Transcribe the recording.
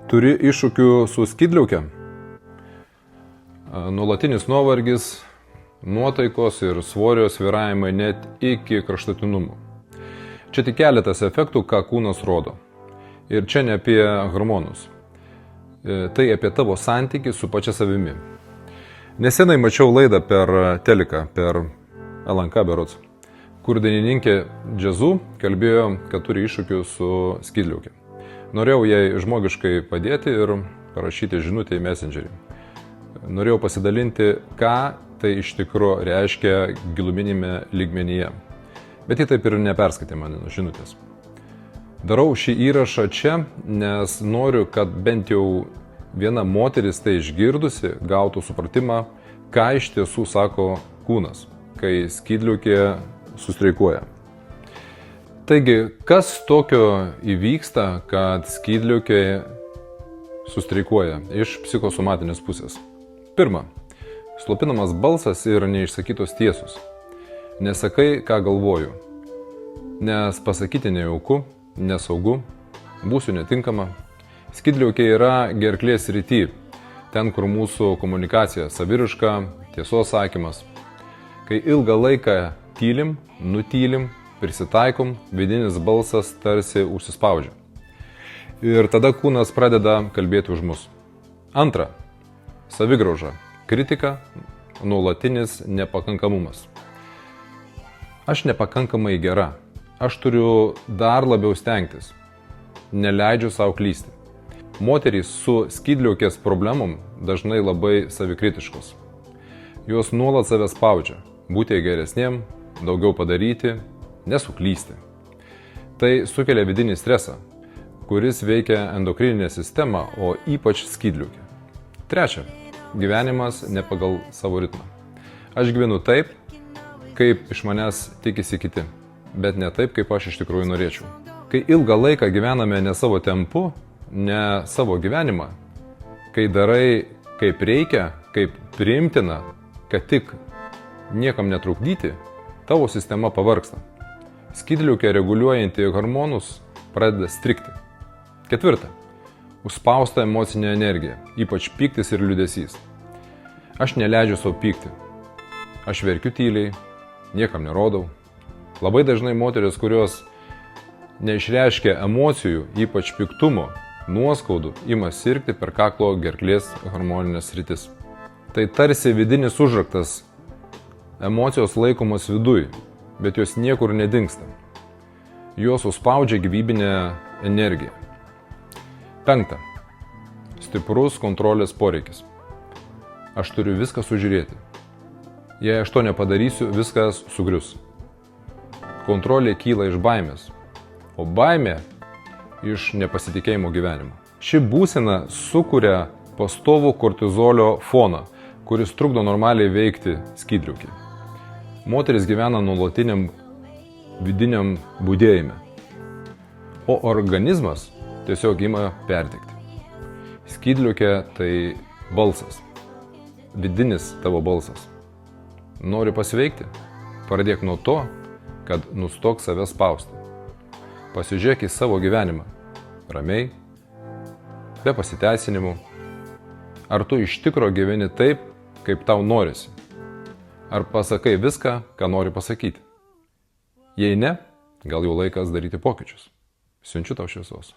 Turi iššūkių su skydliauke? Nuolatinis nuovargis, nuotaikos ir svorio svyravimai net iki kraštutinumų. Čia tik keletas efektų, ką kūnas rodo. Ir čia ne apie hormonus. Tai apie tavo santykį su pačia savimi. Nesenai mačiau laidą per teliką, per LNK berods, kur dainininkė džiazu kalbėjo, kad turi iššūkių su skydliauke. Norėjau jai žmogiškai padėti ir parašyti žinutę į Messengerį. Norėjau pasidalinti, ką tai iš tikrųjų reiškia giluminėme lygmenyje. Bet ji taip ir neperskaitė mano žinutės. Darau šį įrašą čia, nes noriu, kad bent jau viena moteris tai išgirdusi gautų supratimą, ką iš tiesų sako kūnas, kai skydliaukė sustreikuoja. Taigi, kas tokio įvyksta, kad skydliaukė sustreikuoja iš psichosomatinės pusės? Pirma, slopinamas balsas ir neišsakytos tiesos. Nesakai, ką galvoju, nes pasakyti nejauku, nesaugu, būsiu netinkama. Skydliaukė yra gerklės srity, ten, kur mūsų komunikacija saviraiška, tiesos sakymas. Kai ilgą laiką tylim, nutylim, prisitaikom, vidinis balsas tarsi užsispaudžia. Ir tada kūnas pradeda kalbėti už mus. Antra, savigrauža, kritika, nuolatinis nepakankamumas. Aš nepakankamai gera, aš turiu dar labiau stengtis, neleidžiu savo klysti. Moterys su skydliaukės problemom dažnai labai savikritiškos. Jos nuolat save spaudžia, būti geresniem, daugiau padaryti, nesuklysti. Tai sukelia vidinį stresą, kuris veikia endokrininę sistemą, o ypač skydliaukę. Trečia, gyvenimas ne pagal savo ritmą. Aš gyvenu taip, kaip iš manęs tikisi kiti, bet ne taip, kaip aš iš tikrųjų norėčiau. Kai ilgą laiką gyvename ne savo tempu, ne savo gyvenimą, kai darai kaip reikia, kaip priimtina, kad tik niekam netrukdyti, tavo sistema pavargsta. Skydliaukę reguliuojanti hormonus pradeda strigti. Ketvirta. Užspausta emocinė energija, ypač pyktis ir liūdesys. Aš neleidžiu savo pykti. Aš verkiu tyliai, niekam nerodau. Labai dažnai moteris, kurios neišreiškia emocijų, ypač piktumo, nuoskaudų, ima sirgti per kaklo gerklės hormoninės sritis. Tai tarsi vidinis užraktas. Emocijos laikomos viduj, bet jos niekur nedingsta. Jos užspaudžia gyvybinę energiją. Penkta. Stiprus kontrolės poreikis. Aš turiu viską sužiūrėti. Jei aš to nepadarysiu, viskas sugrius. Kontrolė kyla iš baimės, o baimė iš nepasitikėjimo gyvenimu. Ši būsena sukuria pastovų kortizolio foną, kuris trukdo normaliai veikti skydliaukę. Moteris gyvena nuolatiniam vidiniam budėjime, o organizmas tiesiog ima perdegti. Skydliaukė tai balsas, vidinis tavo balsas. Nori pasveikti? Pradėk nuo to, kad nustok save spausti. Pasižiūrėk į savo gyvenimą, ramiai, be pasiteisinimų. Ar tu iš tikro gyveni taip, kaip tau norisi? Ar pasakai viską, ką nori pasakyti? Jei ne, gal jau laikas daryti pokyčius. Siunčiu tau šviesos.